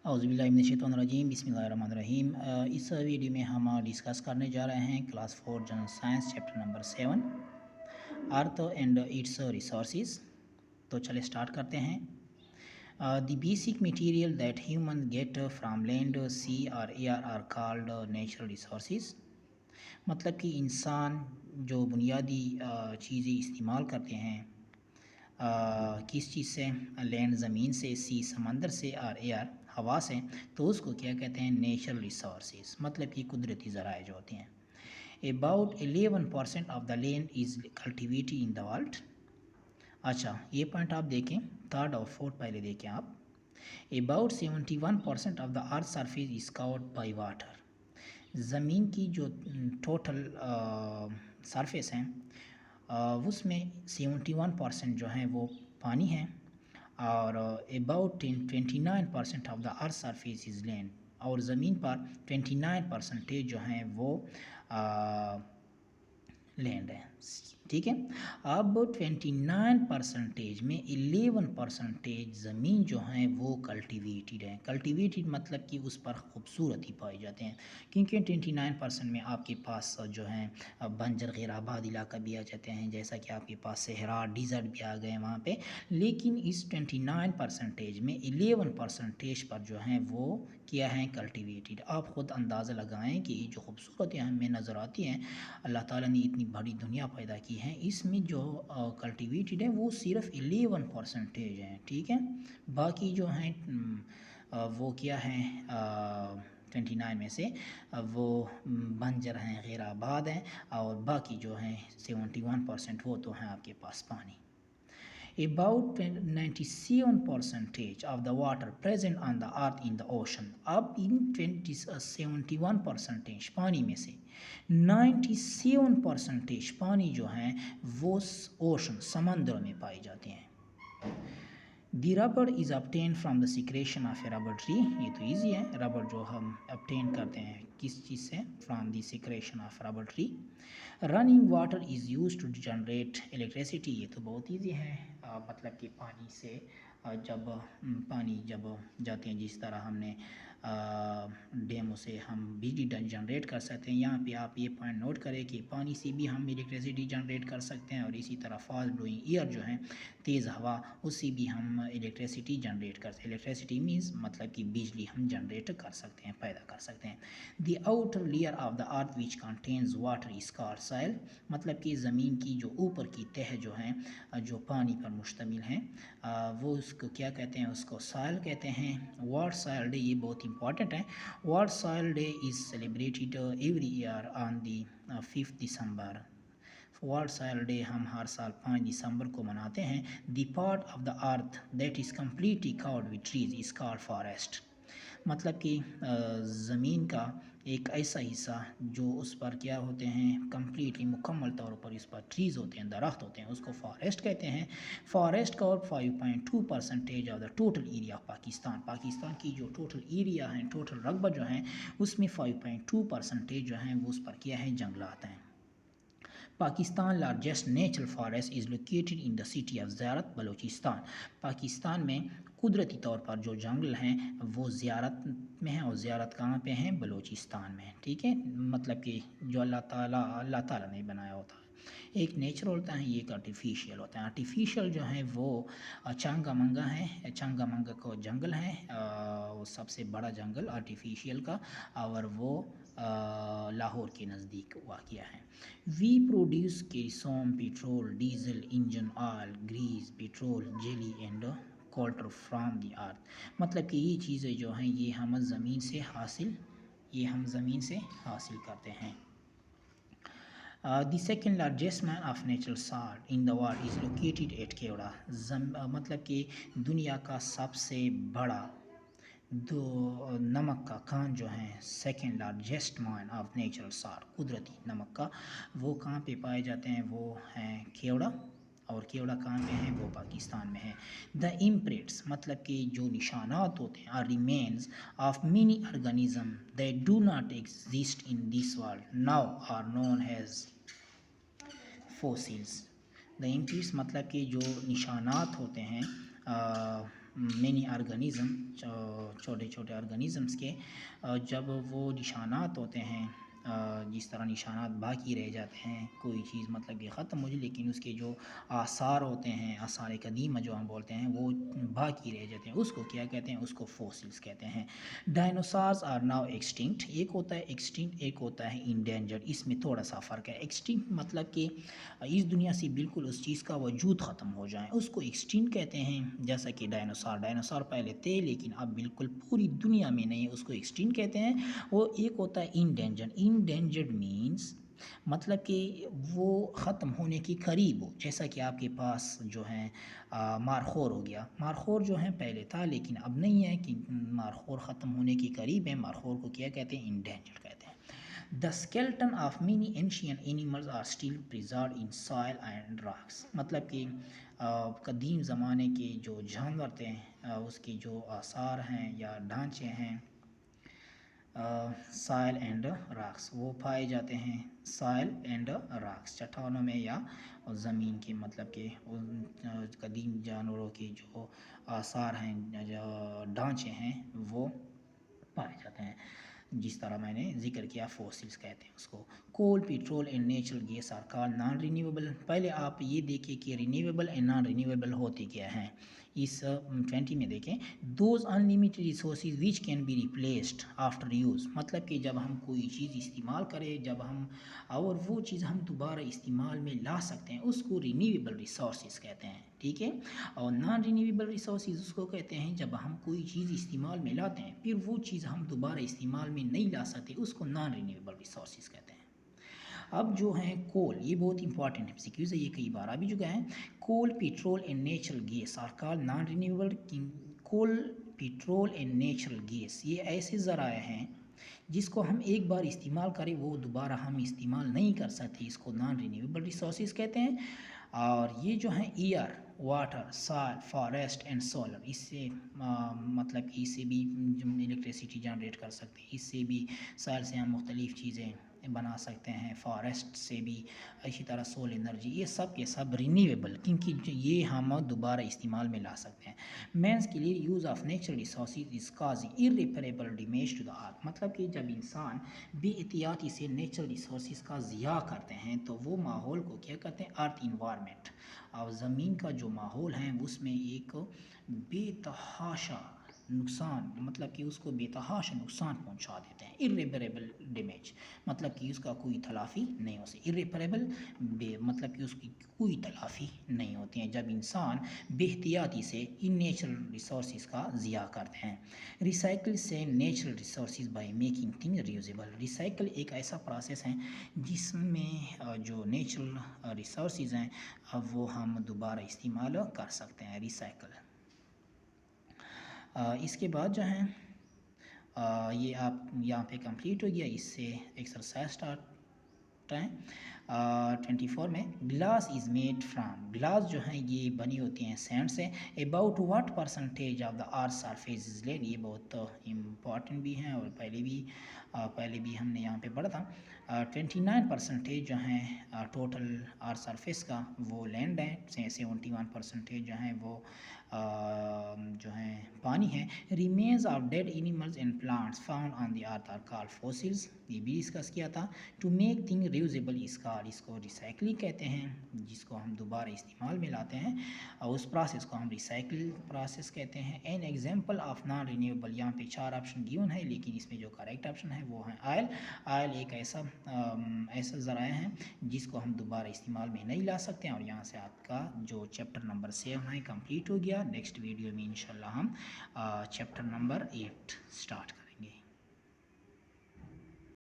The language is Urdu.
اعوذ باللہ من الشیطان الرجیم بسم اللہ الرحمن الرحیم۔ اس ویڈیو میں ہم ڈسکس کرنے جا رہے ہیں class 4 general science chapter number 7 earth and its resources. تو چلے سٹارٹ کرتے ہیں۔ The basic material that human get from land sea اور air are called natural resources. مطلب کہ انسان جو بنیادی چیزیں استعمال کرتے ہیں کس چیز سے، لینڈ زمین سے، سی سمندر سے، اور ایئر ہوا سے، تو اس کو کیا کہتے ہیں، نیچرل ریسورسز، مطلب کہ قدرتی ذرائع جو ہوتے ہیں۔ About 11% of the land is cultivated in the world. اچھا یہ پوائنٹ آپ دیکھیں، تھرڈ اور فورتھ پہلے دیکھیں آپ۔ About 71% of the earth surface is covered by water. زمین کی جو ٹوٹل سرفیس ہیں اس میں 71% جو ہیں وہ پانی ہیں، اور about 29% of the earth surface is land, اور زمین پر 29% جو ہیں وہ لینڈ ہے، ٹھیک ہے۔ اب 29% میں 11% زمین جو ہیں وہ کلٹیویٹڈ ہیں۔ کلٹیویٹڈ مطلب کہ اس پر خوبصورتی پائی جاتے ہیں، کیونکہ 29% میں آپ کے پاس جو ہیں بنجر غیر آباد علاقہ بھی آ جاتے ہیں، جیسا کہ آپ کے پاس صحرا، ڈیزرٹ بھی آ گئے وہاں پہ، لیکن اس 29% میں 11% پر جو ہیں وہ کیا ہیں، کلٹیویٹڈ۔ آپ خود اندازہ لگائیں کہ یہ جو خوبصورتی ہمیں نظر آتی ہیں، اللہ تعالیٰ نے اتنی بڑی دنیا پیدا کی ہے، اس میں جو کلٹیویٹڈ ہے وہ صرف 11% ہیں، ٹھیک ہے۔ باقی جو ہیں وہ کیا ہیں، 29 میں سے وہ بنجر ہیں، غیر آباد ہیں، اور باقی جو ہیں 71% وہ تو ہیں آپ کے پاس پانی۔ About 97% of the water present on the earth in the ocean۔ اب ان 71% پانی میں سے 97% پانی جو ہیں وہ اوشن، سمندر میں پائے جاتے ہیں۔ The rubber is obtained from the secretion of a rubber tree۔ یہ تو ایزی ہے، ربر جو ہم obtain کرتے ہیں کس چیز سے، from the secretion of rubber tree۔ Running water is used to generate electricity۔ یہ تو بہت ایزی ہے، مطلب کہ پانی سے جب جاتے ہیں، جس طرح ہم نے ڈیموں سے ہم بجلی جنریٹ کر سکتے ہیں، یہاں پہ آپ یہ پوائنٹ نوٹ کریں کہ پانی سے بھی ہم الیکٹریسٹی جنریٹ کر سکتے ہیں، اور اسی طرح فاسٹ بلوئنگ ایئر جو ہیں، تیز ہوا، اس سے بھی ہم الیکٹریسٹی جنریٹ کر سکتے ہیں۔ الیکٹریسٹی مینز مطلب کہ بجلی ہم جنریٹ کر سکتے ہیں، پیدا کر سکتے ہیں۔ The outer layer of the earth which contains water is called سائل۔ مطلب کہ زمین کی جو اوپر کی تہ جو ہیں، جو پانی پر مشتمل ہیں، وہ اس کو کیا کہتے ہیں، اس کو سائل کہتے ہیں۔ ورلڈ سائل ڈے، یہ بہت امپورٹنٹ ہے۔ World soil day is celebrated every year on the 5 December. World soil day ہم ہر سال 5 دسمبر کو مناتے ہیں۔ The part of the earth that is completely covered with trees is called forest. مطلب کہ زمین کا ایک ایسا حصہ جو اس پر کیا ہوتے ہیں، کمپلیٹلی مکمل طور پر اس پر ٹریز ہوتے ہیں، درخت ہوتے ہیں، اس کو فارسٹ کہتے ہیں۔ فارسٹ کا 5.2% of the total area of Pakistan. Pakistan کی جو ٹوٹل ایریا ہیں، ٹوٹل رقبہ جو ہیں، اس میں 5.2% جو ہیں وہ اس پر کیا ہے، جنگلات ہیں۔ Pakistan largest natural forest is located in the city of زیارت، بلوچستان۔ پاکستان میں قدرتی طور پر جو جنگل ہیں وہ زیارت میں ہیں، اور زیارت کہاں پہ ہیں، بلوچستان میں، ٹھیک ہے۔ مطلب کہ جو اللہ تعالیٰ نے بنایا ہوتا ہے، ایک نیچرل ہوتا ہے، ایک آرٹیفیشیل ہوتا ہے۔ آرٹیفیشیل جو ہیں وہ چنگا منگا ہے، چنگا منگا کو جنگل ہے، وہ سب سے بڑا جنگل آرٹیفیشیل کا، اور وہ لاہور کے نزدیک واقع ہے۔ We produce kerosene, petrol, diesel, engine oil, grease, petrol, jelly and coal tar from the earth. مطلب کہ یہ چیزیں جو ہیں یہ ہم زمین سے حاصل کرتے ہیں۔ The second largest mine of natural salt in the world is located at Khewra. مطلب کہ دنیا کا سب سے بڑا نمک کا کان جو ہیں، second largest mine of natural salt, قدرتی نمک کا، وہ کہاں پہ پائے جاتے ہیں، وہ ہیں کیوڑا، اور کیوڑا کہاں پہ ہیں، وہ پاکستان میں ہے۔ دا امپرنٹس مطلب کہ جو نشانات ہوتے ہیں، are remains of many organism that do not exist in this world now are known as fossils. The imprints مطلب کہ جو نشانات ہوتے ہیں many organism, چھوٹے چھوٹے آرگنیزمس کے جب وہ نشانات ہوتے ہیں، جس طرح نشانات باقی رہ جاتے ہیں، کوئی چیز مطلب کہ ختم ہو جائے لیکن اس کے جو آثار ہوتے ہیں، آثار قدیمہ جو ہم بولتے ہیں، وہ باقی رہ جاتے ہیں، اس کو کیا کہتے ہیں؟ اس کو فوسلز کہتے ہیں۔ ڈائنوسارز آر ناؤ ایکسٹنکٹ، ایک ہوتا ہے ایکسٹنکٹ، ایک ہوتا ہے انڈینجرڈ، اس میں تھوڑا سا فرق ہے۔ ایکسٹنکٹ مطلب کہ اس دنیا سے بالکل اس چیز کا وجود ختم ہو جائے، اس کو ایکسٹنکٹ کہتے ہیں۔ جیسا کہ ڈائنوسار پہلے تھے لیکن اب بالکل پوری دنیا میں نہیں، اس کو ایکسٹنکٹ کہتے ہیں۔ وہ ایک ہوتا ہے انڈینجرڈ مینس مطلب کہ وہ ختم ہونے کی قریب ہو، جیسا کہ آپ کے پاس جو ہے مارخور ہو گیا، مارخور جو ہے پہلے تھا لیکن اب نہیں ہے، کہ مارخور ختم ہونے کی قریب ہے، مارخور کو کیا کہتے ہیں؟ انڈینجرڈ کہتے ہیں۔ The skeleton of many ancient animals are still preserved in soil and rocks، مطلب کہ قدیم زمانے کے جو جانور تھے، اس کے جو آثار ہیں یا ڈھانچے ہیں، سائل اینڈ راکس، وہ پائے جاتے ہیں سائل اینڈ راکس، چٹانوں میں یا زمین کے، مطلب کہ قدیم جانوروں کے جو آثار ہیں، جو ڈھانچے ہیں، وہ پائے جاتے ہیں، جس طرح میں نے ذکر کیا فوسلز کہتے ہیں اس کو۔ Coal, petrol and natural gas are call non renewable. پہلے آپ یہ دیکھیں کہ رینیویبل اینڈ نان رینیویبل ہوتے کیا ہیں۔ اس 20 میں دیکھیں، those unlimited resources which can be replaced after use, مطلب کہ جب ہم کوئی چیز استعمال کریں، جب ہم اور وہ چیز ہم دوبارہ استعمال میں لا سکتے ہیں، اس کو رینیویبل ریسورسز کہتے ہیں، ٹھیک ہے۔ اور نان رینیویبل ریسورسز اس کو کہتے ہیں جب ہم کوئی چیز استعمال میں لاتے ہیں پھر وہ چیز ہم دوبارہ استعمال میں نہیں لا سکتے، اس کو نان رینیویبل ریسورسز کہتے ہیں۔ اب جو ہیں کول، یہ بہت امپورٹنٹ ہے، سیکیوز ہے، یہ کئی بار آ بھی چکا ہے۔ Coal, petrol and natural gas are call non renewable. Coal, petrol and natural gas یہ ایسے ذرائع ہیں جس کو ہم ایک بار استعمال کریں وہ دوبارہ ہم استعمال نہیں کر سکتے، اس کو نان رینیویبل ریسورسز کہتے ہیں۔ اور یہ جو ہیں ایئر، واٹر، سائل، فارسٹ اینڈ سولر، اس سے مطلب کہ اس سے بھی الیکٹریسٹی جنریٹ کر سکتے ہیں، اس سے بھی سائل سے ہم مختلف چیزیں بنا سکتے ہیں، فارسٹ سے بھی، اسی طرح سول انرجی، یہ سب کے سب رینیویبل، کیونکہ یہ ہم دوبارہ استعمال میں لا سکتے ہیں۔ Means clear use of natural resources is causing irreparable damage to the earth, مطلب کہ جب انسان بے احتیاطی سے نیچرل ریسورسز کا ضیاع کرتے ہیں تو وہ ماحول کو کیا کرتے ہیں؟ ارتھ انوائرمنٹ، اور زمین کا جو ماحول ہے اس میں ایک بے تحاشا نقصان، مطلب کہ اس کو بے تحاشا نقصان پہنچا دیتے ہیں۔ irreparable ڈیمیج مطلب کہ اس کا کوئی تلافی نہیں ہو سکتی، irreparable مطلب کہ اس کی کوئی تلافی نہیں ہوتی ہے جب انسان بے احتیاطی سے ان نیچرل ریسورسز کا ضیاع کرتے ہیں۔ ریسائکل سے natural resources by making thing reusable, recycle ایک ایسا پروسیس ہے جس میں جو نیچرل ریسورسز ہیں وہ ہم دوبارہ استعمال کر سکتے ہیں، ریسائکل۔ اس کے بعد جو ہیں یہ آپ یہاں پہ کمپلیٹ ہو گیا، اس سے ایکسرسائز اسٹارٹ ہے 24 میں۔ Glass is made from, glass جو ہیں یہ بنی ہوتی ہیں سینڈ سے۔ About what percentage of the earth surface is land, یہ بہت امپورٹنٹ بھی ہیں اور پہلے بھی ہم نے یہاں پہ پڑھا تھا۔ 29% جو ہیں ٹوٹل ارتھ سرفیس کا وہ لینڈ ہے، 71% جو ہیں وہ جو ہیں پانی ہے۔ Remains of dead animals and plants found on the earth are call fossils, یہ بھی ڈسکس کیا تھا۔ ٹو میک تھنگ ریوزیبل اس کو ریسائکلنگ کہتے ہیں، جس کو ہم دوبارہ استعمال میں لاتے ہیں، اور اس پروسیس کو ہم ریسائکل پروسیس کہتے ہیں۔ An example of non renewable, یہاں پہ 4 آپشن گیون ہے لیکن اس میں جو کریکٹ آپشن ہے وہ ہے آئل۔ آئل ایک ایسا ذرائع ہے جس کو ہم دوبارہ استعمال میں نہیں لا سکتے ہیں۔ اور یہاں سے آپ کا جو چیپٹر نمبر 7 ہے کمپلیٹ ہو گیا۔ نیکسٹ ویڈیو میں انشاءاللہ ہم چیپٹر نمبر 8 سٹارٹ کریں۔